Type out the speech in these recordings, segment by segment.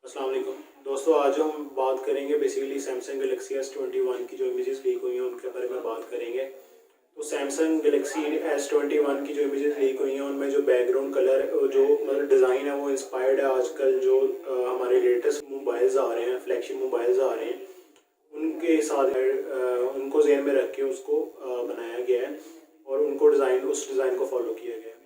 अस्सलाम वालेकुम दोस्तों, आज हम बात करेंगे बेसिकली सैमसंग गैलेक्सी S21 की जो इमेजेस लीक हुई हैं उनके बारे में बात करेंगे। तो सैमसंग गैलेक्सी S21 की जो इमेजेस लीक हुई हैं उनमें जो बैकग्राउंड कलर जो मतलब डिज़ाइन है वो इंस्पायर्ड है आजकल जो हमारे लेटेस्ट मोबाइल्स आ रहे हैं, फ्लैगशिप मोबाइल्स आ रहे हैं उनके साथ उनको ज़हन में रख के उसको बनाया गया है और उनको उस डिज़ाइन को फॉलो किया गया है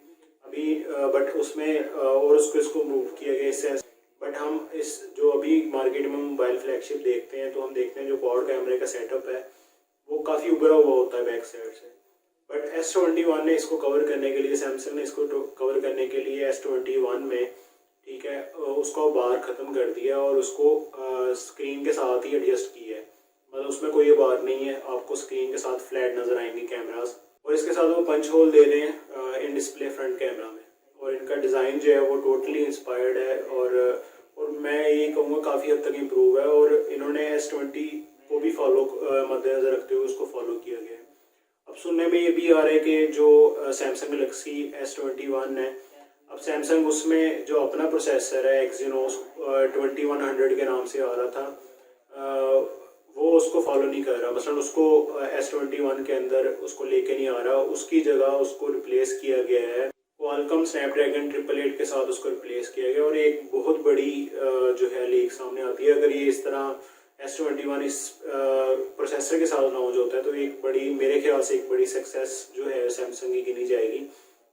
अभी। बट उसमें और इसको मूव किया गया इससे। बट हम इस जो अभी मार्केट में मोबाइल फ्लैगशिप देखते हैं तो हम देखते हैं जो क्वाड कैमरे का सेटअप है वो काफ़ी उभरा हुआ होता है बैक साइड से। बट S21 ने इसको कवर करने के लिए, सैमसंग ने इसको कवर करने के लिए S21 में ठीक है उसको बार ख़त्म कर दिया और उसको स्क्रीन के साथ ही एडजस्ट किया है। मतलब उसमें कोई ये बार नहीं है, आपको स्क्रीन के साथ फ्लैट नज़र आएंगे कैमरास। और इसके साथ वो पंच होल दे रहे हैं इन डिस्प्ले फ्रंट कैमरा में। और इनका डिज़ाइन जो है वो टोटली इंस्पायर्ड है और मैं ये कहूँगा काफ़ी हद तक इम्प्रूव है। और इन्होंने S20 को भी फॉलो मद्देनज़र रखते हुए उसको फॉलो किया गया है। अब सुनने में ये भी आ रहा है कि जो सैमसंग गैलेक्सी S21 है, अब सैमसंग उसमें जो अपना प्रोसेसर है एक्जीनोस 2100 के नाम से आ रहा था, वो उसको फॉलो नहीं कर रहा। मतलब उसको S21 के अंदर उसको लेके नहीं आ रहा, उसकी जगह उसको रिप्लेस किया गया है क्वालकॉम स्नैपड्रैगन 888 के साथ उसको रिप्लेस किया गया। और एक बहुत बड़ी जो है लीक सामने आती है। अगर ये इस तरह S21 इस प्रोसेसर के साथ लॉन्च होता है तो एक बड़ी, मेरे ख्याल से एक बड़ी सक्सेस जो है सैमसंग की गिनी जाएगी,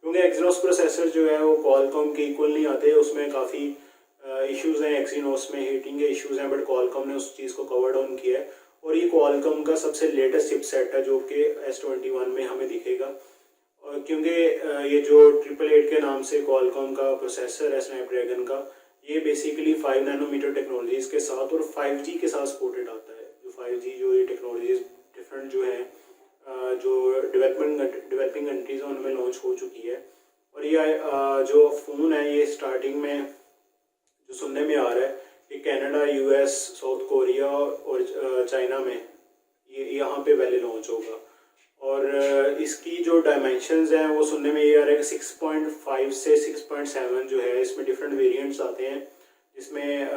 क्योंकि एक्जीनोस प्रोसेसर जो है वो क्वालकॉम के इक्वल नहीं आते। उसमें काफ़ी इश्यूज़ हैं, एक्जीनोस में हीटिंग के इश्यूज़ हैं, बट क्वालकॉम ने उस चीज़ को कवर डाउन किया है। और ये क्वालकॉम का सबसे लेटेस्ट चिपसेट है जो कि S21 में हमें दिखेगा। और क्योंकि ये जो 888 के नाम से क्वालकॉम का प्रोसेसर है स्नैपड्रैगन का, ये बेसिकली 5 नैनोमीटर टेक्नोलॉजीज़ के साथ और 5G के साथ सपोर्टेड आता है। जो 5G जो ये टेक्नोलॉजीज़ डिफरेंट जो है जो डेवलपिंग कंट्रीज़ हैं उनमें लॉन्च हो चुकी है। और ये जो फ़ोन है ये स्टार्टिंग में जो सुनने में आ रहा है कि कनाडा, US, साउथ कोरिया और चाइना में ये यहाँ पे पहले लॉन्च होगा। और इसकी जो डायमेंशंस हैं वो सुनने में ये आ रहा है कि 6.5 से 6.7 जो है, इसमें डिफरेंट वेरिएंट्स आते हैं जिसमें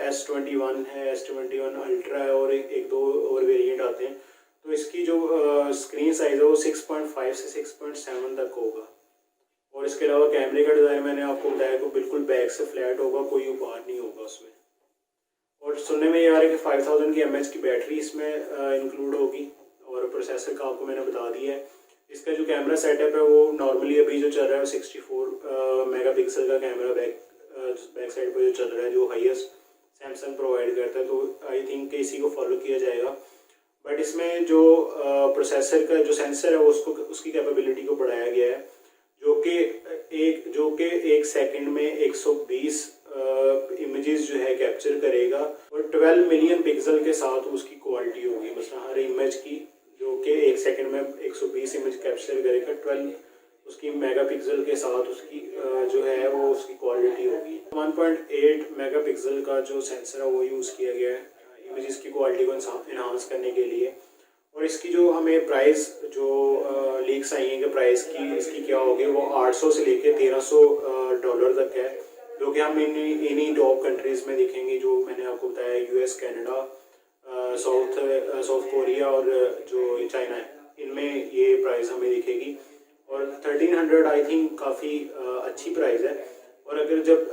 S21 है, S21 अल्ट्रा है और एक दो और वेरिएंट आते हैं। तो इसकी जो स्क्रीन साइज़ है वो 6.5 से 6.7 तक होगा। और इसके अलावा कैमरे का डिज़ाइन मैंने आपको बताया कि बिल्कुल बैक से फ्लैट होगा, कोई उभार नहीं होगा उसमें। और सुनने में ये आ रहा है कि 5000 की mAh की बैटरी इसमें इंक्लूड होगी। और प्रोसेसर का आपको मैंने बता दिया है। इसका जो कैमरा सेटअप है वो नॉर्मली अभी जो चल रहा है 64 मेगापिक्सल का कैमरा बैक साइड पर जो चल रहा है, जो हाईएस्ट सैमसंग प्रोवाइड करता है। तो आई थिंक इसी को फॉलो किया जाएगा। बट इसमें जो प्रोसेसर का जो सेंसर है उसको उसकी कैपेबिलिटी को बढ़ाया गया है, जो कि एक सेकंड में 120 इमेजेस जो है कैप्चर करेगा और 12 मिलियन पिक्सल के साथ उसकी क्वालिटी होगी। मतलब हर इमेज की जो कि एक सेकंड में 120 इमेज कैप्चर करेगा, 12 उसकी मेगापिक्सल के साथ उसकी जो है वो उसकी क्वालिटी होगी। 1.8 मेगापिक्सल का जो सेंसर है वो यूज़ किया गया है इमेजेस की क्वालिटी को इन्हांस करने के लिए। और इसकी जो हमें प्राइस जो लीक्स आई हैं कि प्राइस की इसकी क्या होगी, वो 800 से लेके $1300 तक है, जो कि हम इन्हीं टॉप कंट्रीज़ में दिखेंगे जो मैंने आपको बताया, US, कनाडा, साउथ कोरिया और जो चाइना है, इनमें ये प्राइस हमें दिखेगी। और 1300 आई थिंक काफ़ी अच्छी प्राइस है। और अगर जब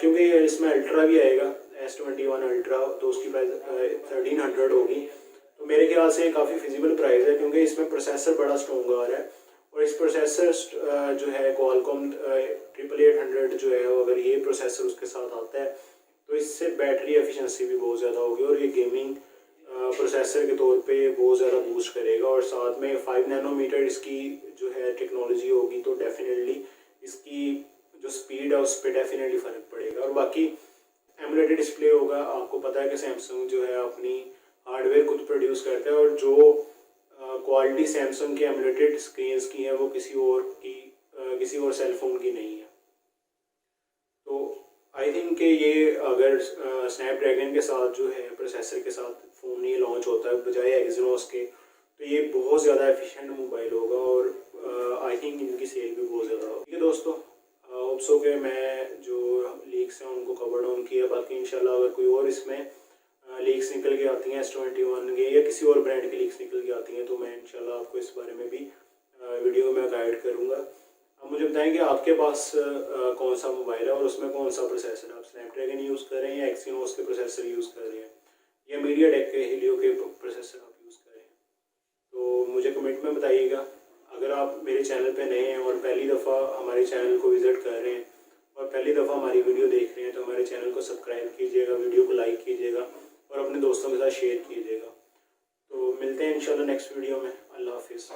क्योंकि इसमें अल्ट्रा भी आएगा S21 अल्ट्रा, तो उसकी प्राइस 1300 होगी। तो मेरे ख्याल से काफ़ी फिजिबल प्राइस है, क्योंकि इसमें प्रोसेसर बड़ा स्ट्रॉन्ग आ रहा है। और इस प्रोसेसर जो है क्वालकॉम 8800 जो है, अगर ये प्रोसेसर उसके साथ आता है तो इससे बैटरी एफिशिएंसी भी बहुत ज़्यादा होगी और ये गेमिंग प्रोसेसर के तौर पे बहुत ज़्यादा बूस्ट करेगा। और साथ में 5 नैनोमीटर इसकी जो है टेक्नोलॉजी होगी, तो डेफिनेटली इसकी जो स्पीड है उस पर डेफिनेटली फ़र्क पड़ेगा। और बाकी एमुलेटेड डिस्प्ले होगा। आपको पता है कि सैमसंग जो है अपनी हार्डवेयर खुद प्रोड्यूस करता है और जो क्वालिटी सैमसंग के एमुलेटेड स्क्रीन्स की है वो किसी और सेल फोन की नहीं है। तो आई थिंक कि ये अगर स्नैपड्रैगन के साथ जो है प्रोसेसर के साथ फ़ोन ये लॉन्च होता है बजाय एक्जीनोस के, तो ये बहुत ज़्यादा एफिशिएंट मोबाइल होगा और आई थिंक इनकी सेल भी बहुत ज़्यादा होगी। दोस्तों होप्सो के मैं जो लीक्स हैं उनको कवर डाउन किया। बाकी इंशाल्लाह अगर कोई और इसमें लीक्स निकल के आती हैं S21 के या किसी और ब्रांड की लीक्स निकल के आती हैं तो मैं इंशाल्लाह आपको इस बारे में भी वीडियो में गाइड करूँगा। अब मुझे बताएं कि आपके पास कौन सा मोबाइल है और उसमें कौन सा प्रोसेसर है। आप स्नैपड्रैगन यूज़ कर रहे हैं या एक्सिनोस के प्रोसेसर यूज़ कर रहे हैं या मीडियाटेक के हीलियो के प्रोसेसर आप यूज़ कर रहे हैं, तो मुझे कमेंट में बताइएगा। अगर आप मेरे चैनल पे नए हैं और पहली दफ़ा हमारे चैनल को विज़िट कर रहे हैं और पहली दफ़ा हमारी वीडियो देख रहे हैं तो हमारे चैनल को सब्सक्राइब कीजिएगा, वीडियो को लाइक कीजिएगा और अपने दोस्तों के साथ शेयर कीजिएगा। तो मिलते हैं इंशाल्लाह नेक्स्ट वीडियो में। अल्लाह हाफिज़।